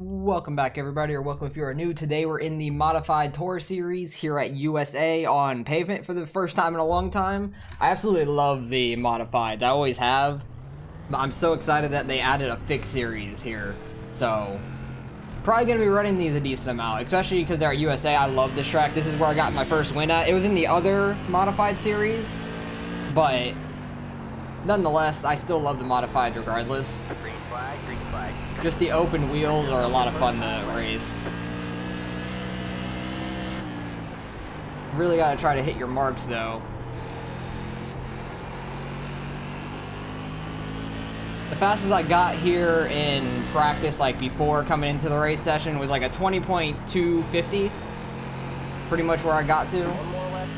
Welcome back, everybody, or welcome if you are new. Today we're in the Modified Tour Series here at USA on Pavement for the first time in a long time. I absolutely love the Modifieds. I always have. But I'm so excited that they added a fixed series here. So, probably going to be running these a decent amount, especially because they're at USA. I love this track. This is where I got my first win at. It was in the other Modified series, but nonetheless, I still love the Modifieds regardless. Green flag, green flag. Just the open wheels are a lot of fun to race. Really gotta try to hit your marks though. The fastest I got here in practice, like before coming into the race session, was like a 20.250. Pretty much where I got to.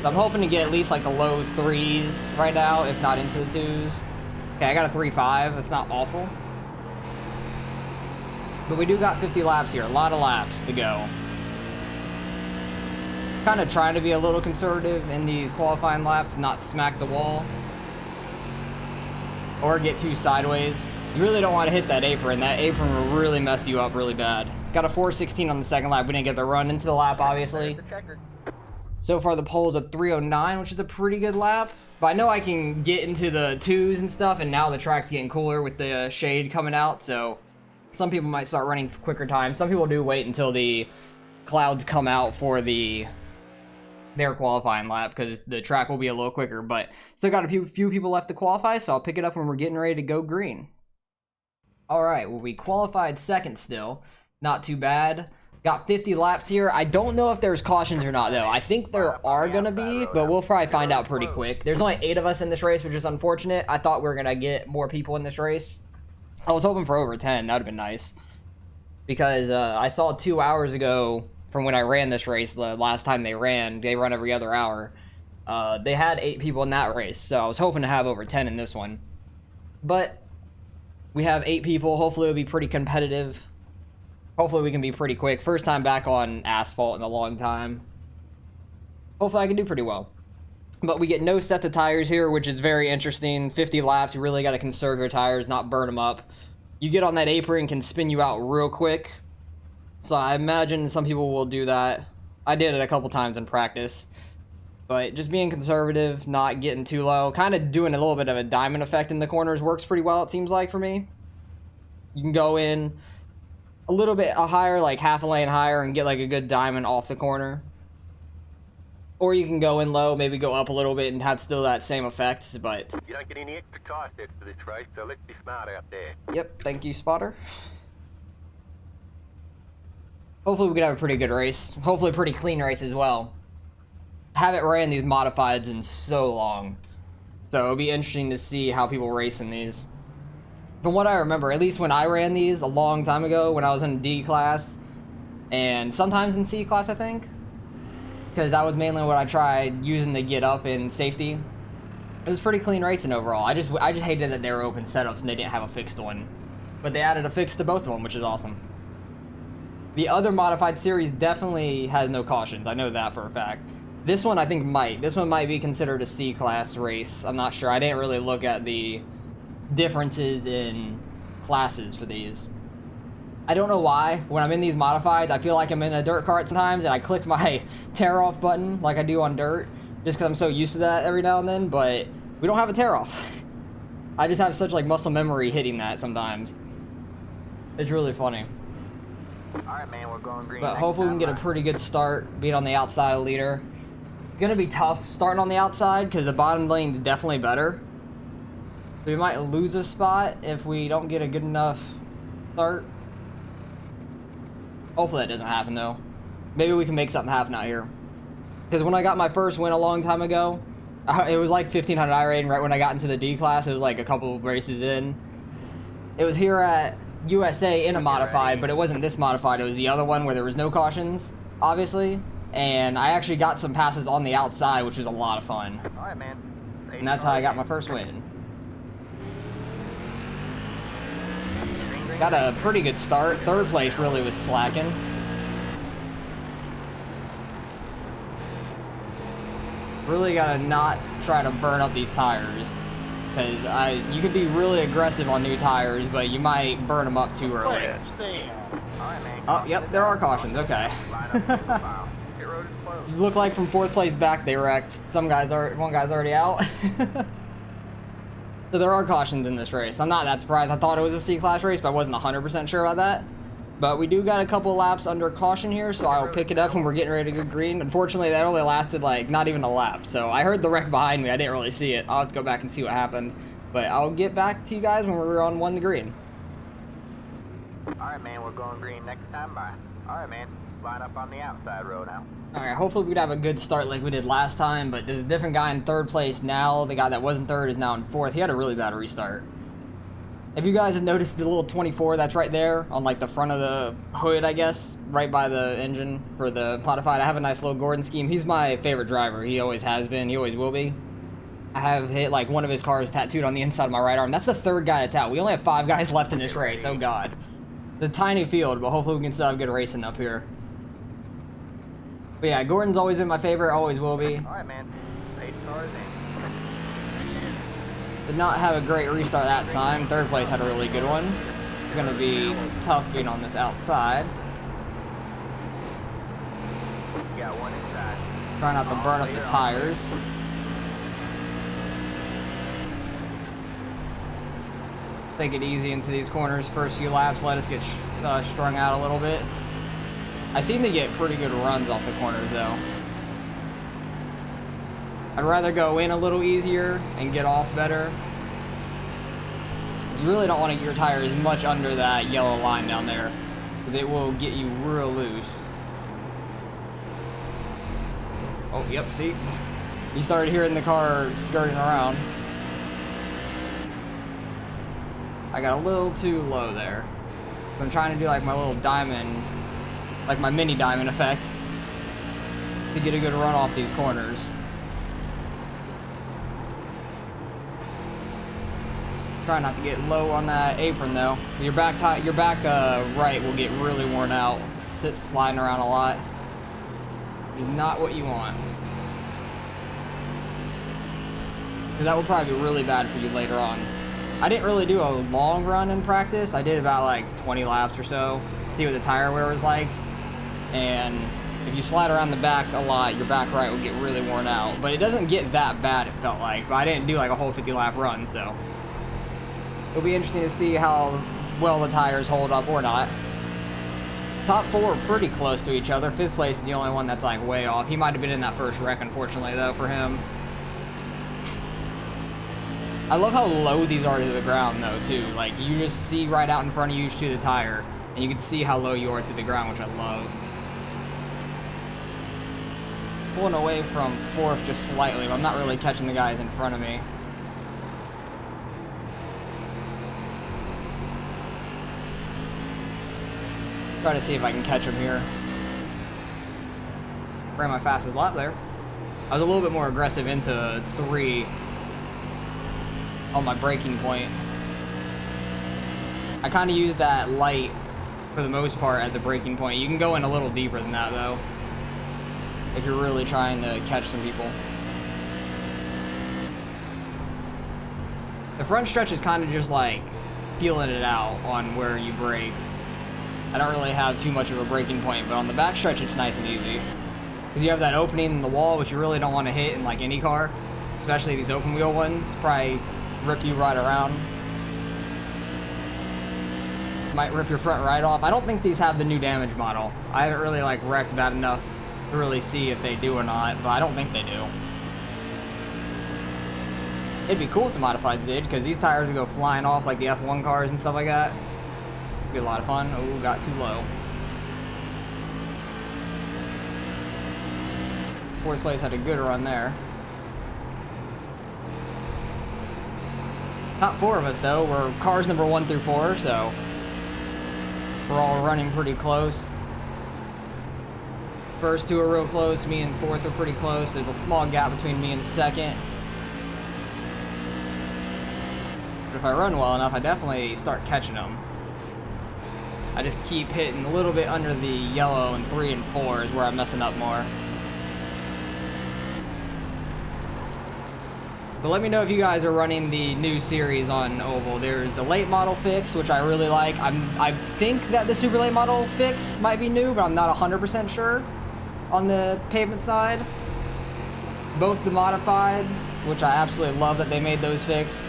So I'm hoping to get at least like the low threes right now, if not into the twos. Okay, I got a 3.5. That's not awful. But we do got 50 laps here, a lot of laps to go. Kind of trying to be a little conservative in these qualifying laps, not smack the wall. Or get too sideways. You really don't want to hit that apron. That apron will really mess you up really bad. Got a 4.16 on the second lap. We didn't get the run into the lap, obviously. So far the pole is a 3.09, which is a pretty good lap. But I know I can get into the twos and stuff, and now the track's getting cooler with the shade coming out, so some people might start running quicker times. Some people do wait until the clouds come out for their qualifying lap because the track will be a little quicker. But still got a few people left to qualify, so I'll pick it up when we're getting ready to go green. All right, well, we qualified second still. Not too bad. Got 50 laps here. I don't know if there's cautions or not, though. I think there are going to be, but we'll probably find out pretty quick. There's only 8 of us in this race, which is unfortunate. I thought we were going to get more people in this race. I was hoping for over 10. That would have been nice. Because I saw 2 hours ago from when I ran this race, the last time they run every other hour. They had 8 people in that race, so I was hoping to have over 10 in this one. But we have 8 people. Hopefully it'll be pretty competitive. Hopefully we can be pretty quick. First time back on asphalt in a long time. Hopefully I can do pretty well. But we get no set of tires here, which is very interesting. 50 laps, you really got to conserve your tires, not burn them up. You get on that apron, can spin you out real quick. So I imagine some people will do that. I did it a couple times in practice. But just being conservative, not getting too low. Kind of doing a little bit of a diamond effect in the corners works pretty well, it seems like, for me. You can go in a little bit higher, like half a lane higher, and get like a good diamond off the corner. Or you can go in low, maybe go up a little bit and have still that same effect, but You don't get any extra car sets for this race, so let's be smart out there. yep, thank you, spotter. Hopefully we can have a pretty good race. Hopefully a pretty clean race as well. Haven't ran these modifieds in so long. So it'll be interesting to see how people race in these. From what I remember, at least when I ran these a long time ago, when I was in D class, and sometimes in C class, I think, because that was mainly what I tried using to get up in safety. It was pretty clean racing overall. I just hated that they were open setups and they didn't have a fixed one, but they added a fix to both of them, which is awesome. The other modified series definitely has no cautions. I know that for a fact. This one I think might. This one might be considered a C class race. I'm not sure. I didn't really look at the differences in classes for these. I don't know why when I'm in these modifieds I feel like I'm in a dirt cart sometimes and I click my tear off button like I do on dirt just because I'm so used to that every now and then, but we don't have a tear off. I just have such like muscle memory hitting that sometimes. It's really funny. Alright, man, we're going green. But hopefully we can get a pretty good start being on the outside of the leader. It's gonna be tough starting on the outside because the bottom lane is definitely better. We might lose a spot if we don't get a good enough start. Hopefully that doesn't happen though. Maybe we can make something happen out here. Because when I got my first win a long time ago, it was like 1500 iRacing right when I got into the D class. It was like a couple of races in. It was here at USA in a modified, but it wasn't this modified. It was the other one where there was no cautions, obviously. And I actually got some passes on the outside, which was a lot of fun. Alright, man. And that's how I got my first win. Got a pretty good start. Third place really was slacking. Really gotta not try to burn up these tires. Because you could be really aggressive on new tires, but you might burn them up too early. Oh, yep, there are cautions. Okay. Look like from 4th place back they wrecked. One guy's already out. So there are cautions in this race. I'm not that surprised. I thought it was a C-Class race, but I wasn't 100% sure about that. But we do got a couple laps under caution here, so I'll pick it up when we're getting ready to go green. Unfortunately, that only lasted like not even a lap. So I heard the wreck behind me. I didn't really see it. I'll have to go back and see what happened. But I'll get back to you guys when we're on 1 to green. Alright, man, we're going green next time. Bye. Alright, man, line up on the outside road now. Alright, hopefully we'd have a good start like we did last time, but there's a different guy in 3rd place now. The guy that was in 3rd is now in 4th. He had a really bad restart. If you guys have noticed the little 24 that's right there on like the front of the hood, I guess, right by the engine for the Modified, I have a nice little Gordon scheme. He's my favorite driver. He always has been. He always will be. I have hit like one of his cars tattooed on the inside of my right arm. That's the 3rd guy that's out. We only have 5 guys left in this race. Oh God. The tiny field, but hopefully we can still have good racing up here. But yeah, Gordon's always been my favorite, always will be. Alright, man. 8 cars in. Did not have a great restart that time. 3rd place had a really good one. It's gonna be tough being on this outside. Got one inside. Try not to burn up the tires. Take it easy into these corners first few laps. Let us get strung out a little bit. I seem to get pretty good runs off the corners though. I'd rather go in a little easier and get off better. You really don't want to get your tires much under that yellow line down there, because it will get you real loose. Oh, yep, see? You started hearing the car skirting around. I got a little too low there. I'm trying to do like my little diamond, like my mini diamond effect, to get a good run off these corners. Try not to get low on that apron though. Your back right will get really worn out. Sliding around a lot is not what you want. Because that will probably be really bad for you later on. I didn't really do a long run in practice. I did about like 20 laps or so. See what the tire wear was like. And if you slide around the back a lot, your back right will get really worn out. But it doesn't get that bad, it felt like. But I didn't do like a whole 50 lap run, so. It'll be interesting to see how well the tires hold up or not. Top 4 are pretty close to each other. 5th place is the only one that's like way off. He might have been in that first wreck, unfortunately, though, for him. I love how low these are to the ground, though, too. Like, you just see right out in front of you to the tire, and you can see how low you are to the ground, which I love. Pulling away from 4th just slightly, but I'm not really catching the guys in front of me. Try to see if I can catch him here. Ran my fastest lap there. I was a little bit more aggressive into 3 on my braking point. I kind of used that light for the most part as a braking point. You can go in a little deeper than that though, if you're really trying to catch some people. The front stretch is kind of just like feeling it out on where you brake. I don't really have too much of a braking point, but on the back stretch it's nice and easy. Because you have that opening in the wall, which you really don't want to hit in like any car. Especially these open wheel ones, probably rip you right around. Might rip your front right off. I don't think these have the new damage model. I haven't really like wrecked bad enough to really see if they do or not, but I don't think they do. It'd be cool if the Modifieds did, because these tires would go flying off like the F1 cars and stuff like that. Be a lot of fun. Oh, got too low. 4th place had a good run there. Top 4 of us though, we're cars number 1 through 4, so we're all running pretty close. First 2 are real close, me and 4th are pretty close. There's a small gap between me and 2nd. But if I run well enough, I definitely start catching them. I just keep hitting a little bit under the yellow, and 3 and 4 is where I'm messing up more. But let me know if you guys are running the new series on Oval. There's the late model fix, which I really like. I think that the super late model fix might be new, but I'm not 100% sure on the Pavement side. Both the Modifieds, which I absolutely love that they made those fixed,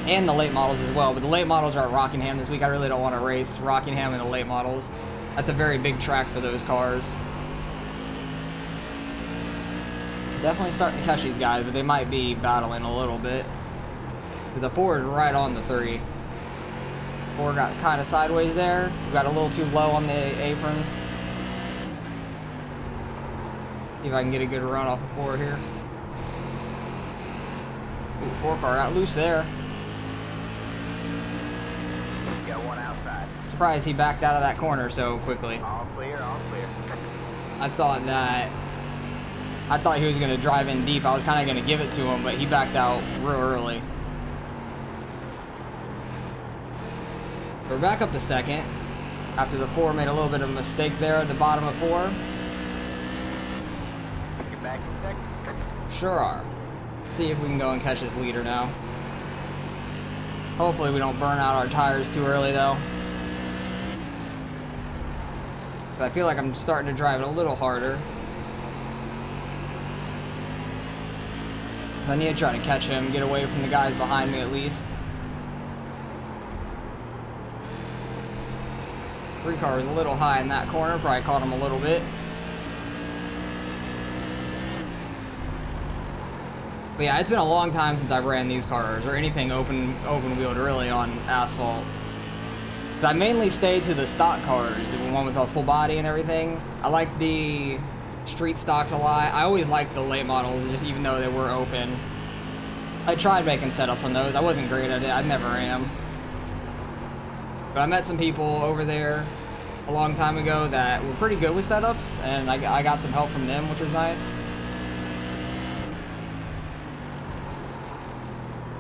and the late models as well. But the late models are at Rockingham this week. I really don't want to race Rockingham in the late models. That's a very big track for those cars. Definitely starting to catch these guys, but they might be battling a little bit. The 4 is right on the 3. 4 got kind of sideways there. We got a little too low on the apron. See if I can get a good run off of 4 here. Ooh, 4 car got loose there. Got one outside. Surprised he backed out of that corner so quickly. All clear, all clear. I thought he was going to drive in deep. I was kind of going to give it to him, but he backed out real early. We're back up to second after the 4 made a little bit of a mistake there at the bottom of 4. Get back in second. Sure are. Let's see if we can go and catch this leader now. Hopefully we don't burn out our tires too early though. But I feel like I'm starting to drive it a little harder. I need to try to catch him, get away from the guys behind me at least. 3 car was a little high in that corner, probably caught him a little bit. But yeah, it's been a long time since I've ran these cars, or anything open wheeled really on asphalt. I mainly stayed to the stock cars, the one with a full body and everything. I like the street stocks a lot. I always liked the late models, just even though they were open. I tried making setups on those. I wasn't great at it. I never am. But I met some people over there a long time ago that were pretty good with setups, and I got some help from them, which was nice.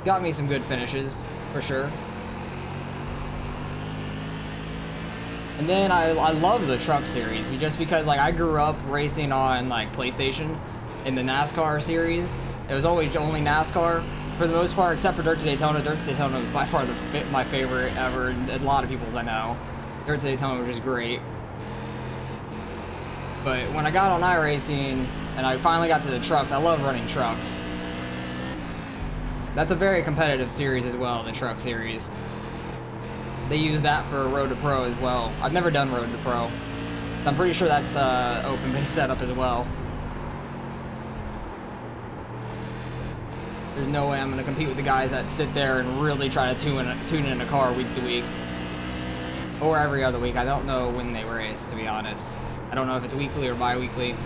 Got me some good finishes, for sure. And then I love the truck series, just because like I grew up racing on like PlayStation in the NASCAR series. It was always only NASCAR for the most part, except for Dirt to Daytona. Dirt to Daytona was by far my favorite ever, and a lot of people's I know. Dirt to Daytona was just great. But when I got on iRacing and I finally got to the trucks, I love running trucks. That's a very competitive series as well, the truck series. They use that for Road to Pro as well. I've never done Road to Pro. I'm pretty sure that's open base setup as well. There's no way I'm going to compete with the guys that sit there and really try to tune in a car week to week. Or every other week. I don't know when they race, to be honest. I don't know if it's weekly or bi-weekly.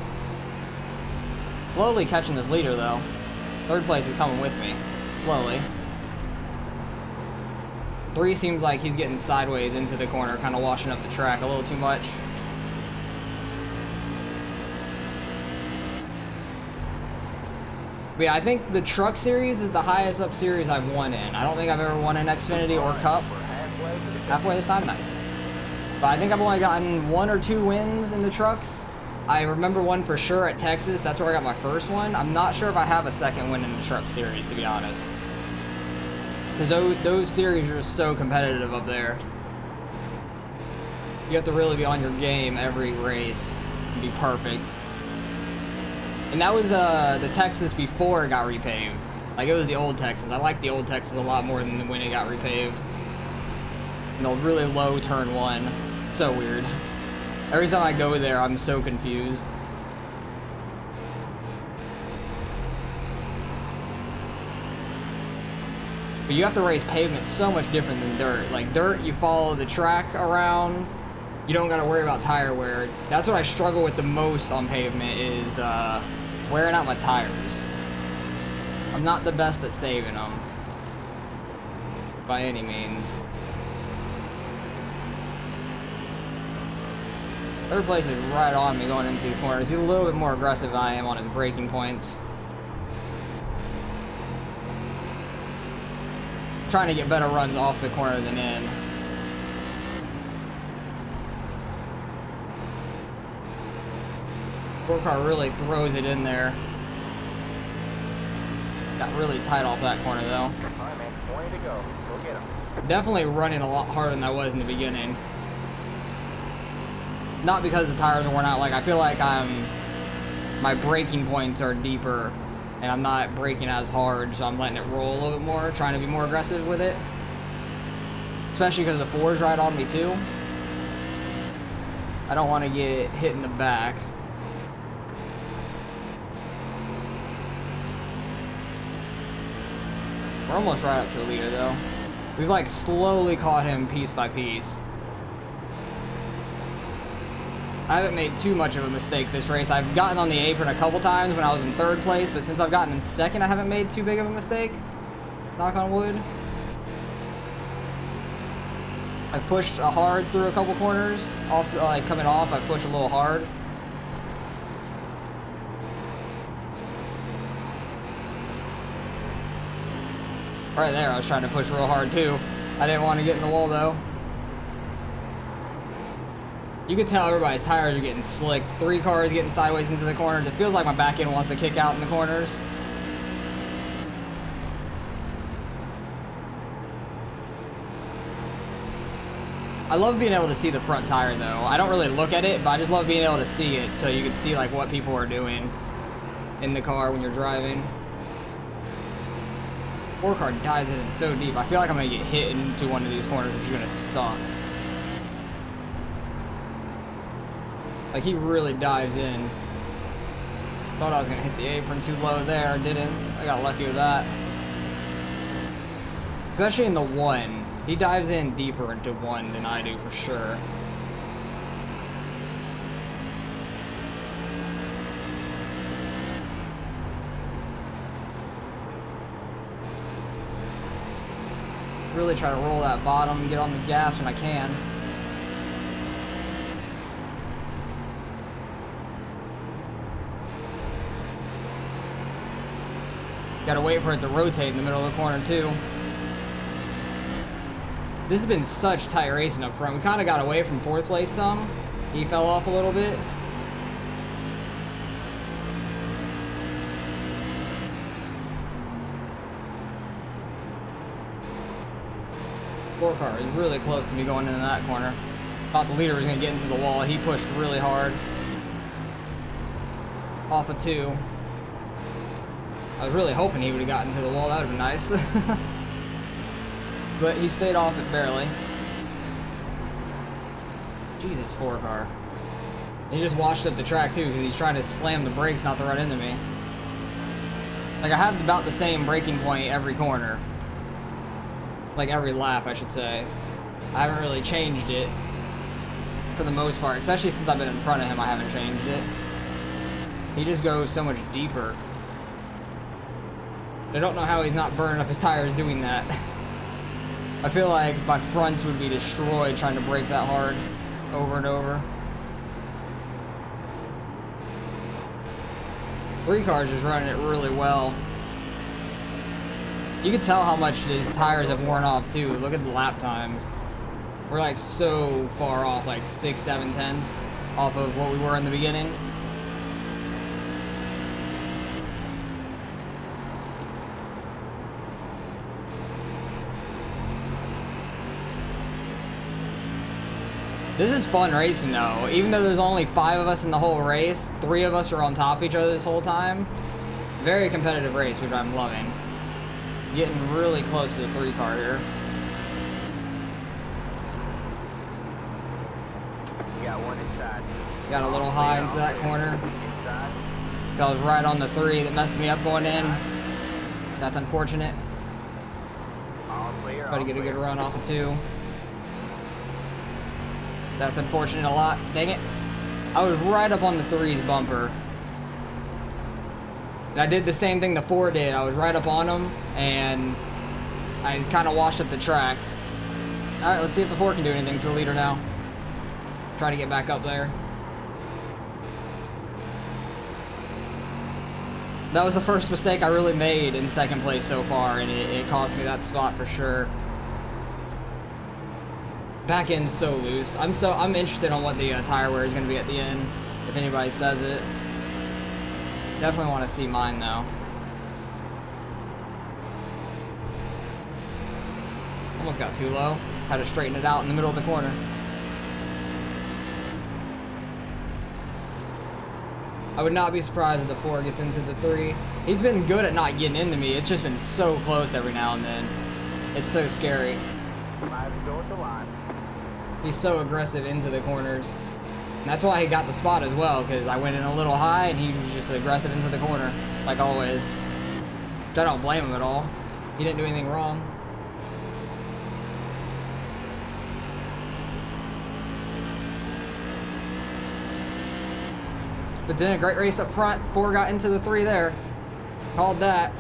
Slowly catching this leader, though. 3rd place is coming with me. Slowly. 3 seems like he's getting sideways into the corner, kind of washing up the track a little too much. But yeah, I think the truck series is the highest up series I've won in. I don't think I've ever won an Xfinity or Cup. Halfway this time, nice. But I think I've only gotten 1 or 2 wins in the trucks. I remember one for sure at Texas. That's where I got my first one. I'm not sure if I have a second win in the truck series, to be honest. Because those series are just so competitive up there. You have to really be on your game every race and be perfect. And that was the Texas before it got repaved. Like, it was the old Texas. I like the old Texas a lot more than when it got repaved. And the really low turn 1. It's so weird. Every time I go there, I'm so confused. But you have to race pavement so much different than dirt. Like dirt, you follow the track around. You don't gotta worry about tire wear. That's what I struggle with the most on pavement is wearing out my tires. I'm not the best at saving them. By any means. 3rd place is right on me going into these corners. He's a little bit more aggressive than I am on his braking points. Trying to get better runs off the corner than in. Car really throws it in there. Got really tight off that corner though. Alright, man. 20 to go. Go get him. Definitely running a lot harder than I was in the beginning. Not because the tires are worn out. Like, I feel like my braking points are deeper and I'm not braking as hard, so I'm letting it roll a little bit more, trying to be more aggressive with it. Especially because the 4's right on me too. I don't want to get hit in the back. We're almost right up to the leader though. We've like slowly caught him piece by piece. I haven't made too much of a mistake this race. I've gotten on the apron a couple times when I was in 3rd place, but since I've gotten in 2nd, I haven't made too big of a mistake. Knock on wood. I've pushed hard through a couple corners. Off, like coming off, I've pushed a little hard. Right there, I was trying to push real hard too. I didn't want to get in the wall though. You can tell everybody's tires are getting slick. 3 cars getting sideways into the corners. It feels like my back end wants to kick out in the corners. I love being able to see the front tire though. I don't really look at it, but I just love being able to see it so you can see like what people are doing in the car when you're driving. 4 car dives in so deep. I feel like I'm gonna get hit into one of these corners, which is gonna suck. Like, he really dives in. Thought I was gonna hit the apron too low there, didn't. I got lucky with that. Especially in the 1. He dives in deeper into 1 than I do for sure. Really try to roll that bottom, get on the gas when I can. Gotta wait for it to rotate in the middle of the corner too. This has been such tight racing up front. We kind of got away from 4th place some. He fell off a little bit. Four car is really close to me going into that corner. Thought the leader was going to get into the wall. He pushed really hard. Off of 2. I was really hoping he would have gotten to the wall. That would have been nice. But he stayed off it barely. Jesus, 4 car. He just washed up the track too because he's trying to slam the brakes not to run into me. Like, I have about the same braking point every corner. Like every lap, I should say. I haven't really changed it for the most part. Especially since I've been in front of him, I haven't changed it. He just goes so much deeper. I don't know how he's not burning up his tires doing that. I feel like my fronts would be destroyed trying to brake that hard over and over. 3 cars just running it really well. You can tell how much these tires have worn off too. Look at the lap times. We're like so far off, like 6, 7 tenths off of what we were in the beginning. This is fun racing though. Even though there's only 5 of us in the whole race, 3 of us are on top of each other this whole time. Very competitive race, which I'm loving. Getting really close to the 3 car here. Got one inside. Got a little high into that corner. That was right on the 3 that messed me up going in. That's unfortunate. Try to get a good run off of 2. That's unfortunate a lot. Dang it. I was right up on the 3's bumper. And I did the same thing the 4 did. I was right up on him, and I kind of washed up the track. Alright, let's see if the 4 can do anything to the leader now. Try to get back up there. That was the first mistake I really made in 2nd place so far, and it cost me that spot for sure. Back end's so loose. I'm interested on what the tire wear is going to be at the end, if anybody says it. Definitely want to see mine though. Almost got too low. Had to straighten it out in the middle of the corner. I would not be surprised if the 4 gets into the 3. He's been good at not getting into me. It's just been so close every now and then. It's so scary. 5 to go with the line. He's so aggressive into the corners. And that's why he got the spot as well, because I went in a little high and he was just aggressive into the corner, like always. Which I don't blame him at all. He didn't do anything wrong. But then a great race up front. 4 got into the 3 there. Called that.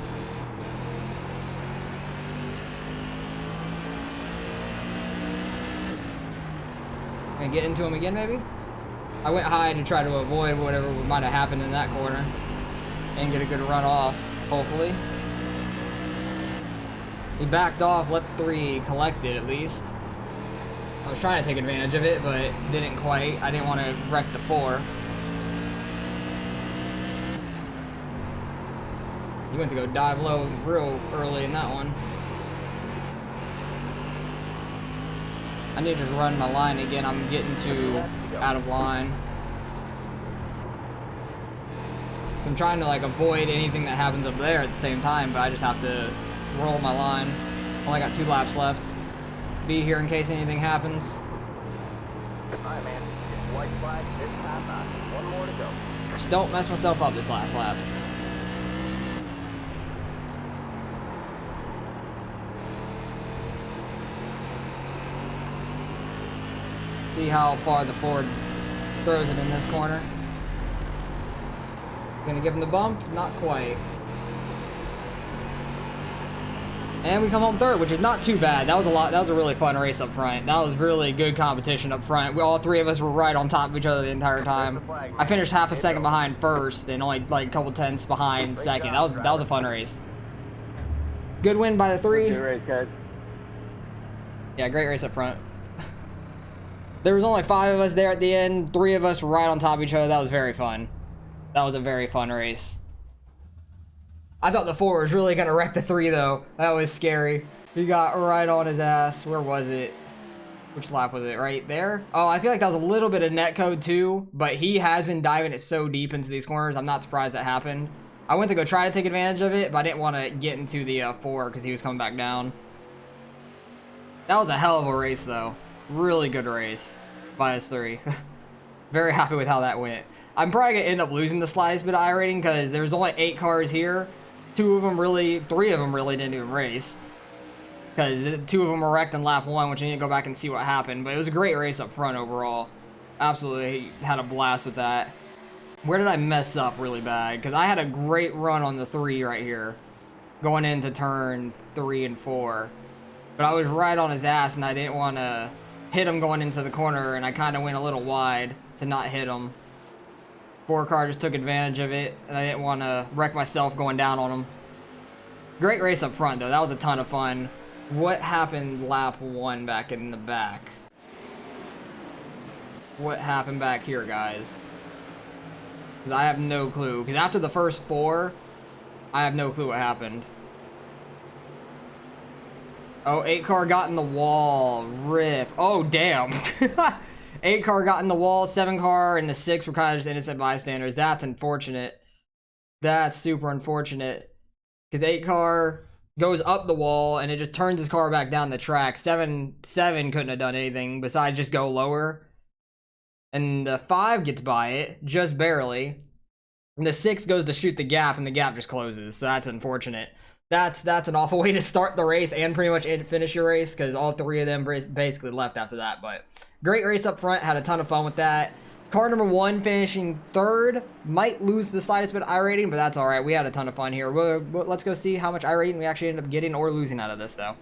Gonna get into him again, maybe? I went high to try to avoid whatever might have happened in that corner. And get a good run off, hopefully. He backed off, let 3 collect it at least. I was trying to take advantage of it, but didn't quite. I didn't want to wreck the 4. He went to go dive low real early in that one. I need to just run my line again. I'm getting too out of line. I'm trying to like avoid anything that happens up there at the same time, but I just have to roll my line. Only got 2 laps left. Be here in case anything happens. Alright, man. It's white flag this time out. 1 more to go. Just don't mess myself up this last lap. See how far the Ford throws it in this corner. Gonna give him the bump? Not quite. And we come home 3rd, which is not too bad. That was a really fun race up front. That was really good competition up front. All 3 of us were right on top of each other the entire time. I finished half a second behind 1st and only like a couple tenths behind 2nd. That was a fun race. Good win by the 3. Good race, guys. Yeah, great race up front. There was only 5 of us there at the end. 3 of us right on top of each other. That was very fun. That was a very fun race. I thought the 4 was really gonna wreck the 3 though. That was scary. He got right on his ass. Where was it? Which lap was it? Right there? Oh, I feel like that was a little bit of net code too, but he has been diving it so deep into these corners. I'm not surprised that happened. I went to go try to take advantage of it, but I didn't want to get into the 4 because he was coming back down. That was a hell of a race though. Really good race by us 3. Very happy with how that went. I'm probably gonna end up losing the slightest bit of iRating because there's only 8 cars here. 3 of them really didn't even race. Because 2 of them were wrecked in lap 1, which I need to go back and see what happened. But it was a great race up front overall. Absolutely had a blast with that. Where did I mess up really bad? Because I had a great run on the 3 right here. Going into turn 3 and 4. But I was right on his ass and I didn't want to hit him going into the corner. And I kind of went a little wide to not hit him. 4 car just took advantage of it, and I didn't want to wreck myself going down on him. Great race up front, though. That was a ton of fun. What happened lap 1 back in the back? What happened back here, guys? Because I have no clue. Because after the first 4, I have no clue what happened. Oh, 8 car got in the wall. Rip. Oh, damn. 8 car got in the wall, 7 car, and the 6 were kind of just innocent bystanders. That's unfortunate. That's super unfortunate. Because 8 car goes up the wall, and it just turns his car back down the track. 7 couldn't have done anything besides just go lower. And the 5 gets by it, just barely. And the 6 goes to shoot the gap, and the gap just closes. So that's unfortunate. That's an awful way to start the race and pretty much finish your race, because all 3 of them basically left after that. But great race up front, had a ton of fun with that. Car number 1 finishing 3rd, might lose the slightest bit of iRating, but that's all right. We had a ton of fun here. Let's go see how much iRating we actually ended up getting or losing out of this, though.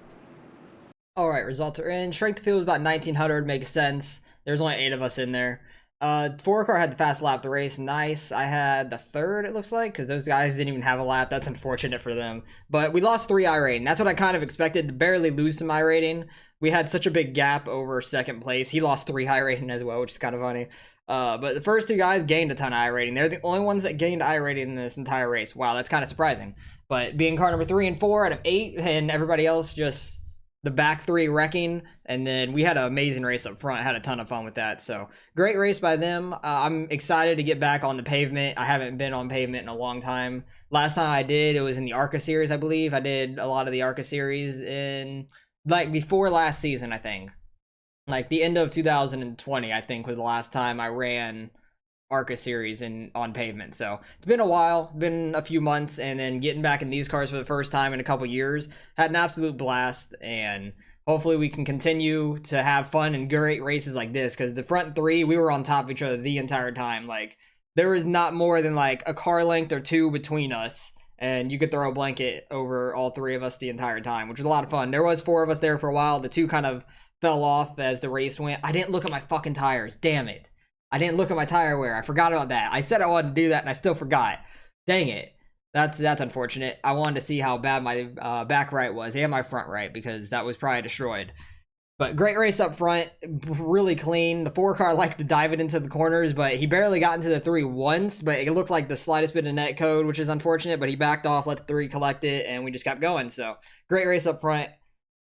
All right, results are in. Strength of field was about 1900, makes sense. There's only 8 of us in there. 4 car had the fast lap to race. Nice. I had the 3rd, it looks like, because those guys didn't even have a lap. That's unfortunate for them. But we lost 3 iRating. That's what I kind of expected, to barely lose some iRating. We had such a big gap over 2nd place. He lost 3 iRating as well, which is kind of funny. But the first 2 guys gained a ton of iRating. They're the only ones that gained iRating in this entire race. Wow, that's kind of surprising. But being car number 3 and 4 out of 8, and everybody else just the back three wrecking, and then we had an amazing race up front. Had a ton of fun with that. So great race by them. I'm excited to get back on the pavement. I haven't been on pavement in a long time. Last time I did, it was in the ARCA series, I believe. I did a lot of the ARCA series in like before last season, I think. Like the end of 2020, I think was the last time I ran ARCA series on pavement. So it's been a while, been a few months, and then getting back in these cars for the first time in a couple years, had an absolute blast, and hopefully we can continue to have fun and great races like this, because the front three, we were on top of each other the entire time. Like there was not more than like a car length or two between us, and you could throw a blanket over all three of us the entire time, which was a lot of fun. There was 4 of us there for a while. The 2 kind of fell off as the race went. I didn't look at my fucking tires, damn it. I didn't look at my tire wear. I forgot about that. I said I wanted to do that, and I still forgot. Dang it. That's unfortunate. I wanted to see how bad my back right was, and my front right, because that was probably destroyed. But great race up front, really clean. The 4 car liked to dive it into the corners, but he barely got into the 3 once, but it looked like the slightest bit of net code, which is unfortunate, but he backed off, let the 3 collect it, and we just kept going. So great race up front.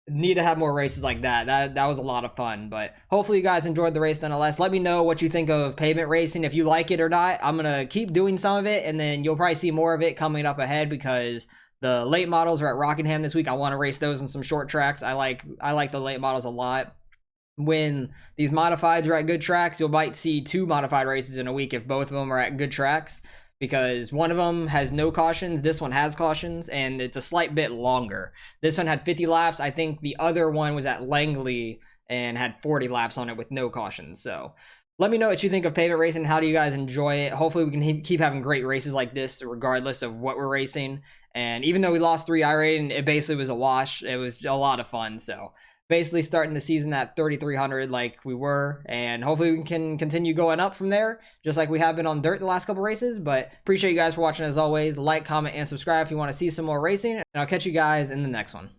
Need to have more races like that. That was a lot of fun. But hopefully you guys enjoyed the race nonetheless. Let me know what you think of pavement racing, if you like it or not. I'm gonna keep doing some of it, and then you'll probably see more of it coming up ahead, because the late models are at Rockingham this week. I want to race those in some short tracks. I like the late models a lot. When these modifieds are at good tracks, you might see 2 modified races in a week if both of them are at good tracks, because one of them has no cautions, this one has cautions, and it's a slight bit longer. This one had 50 laps. I think the other one was at Langley and had 40 laps on it with no cautions. So let me know what you think of pavement racing. How do you guys enjoy it? Hopefully we can keep having great races like this regardless of what we're racing. And even though we lost 3 iRacing, it basically was a wash. It was a lot of fun. So basically starting the season at 3,300 like we were, and hopefully we can continue going up from there, just like we have been on dirt the last couple races. But appreciate you guys for watching as always. Like, comment, and subscribe if you want to see some more racing, and I'll catch you guys in the next one.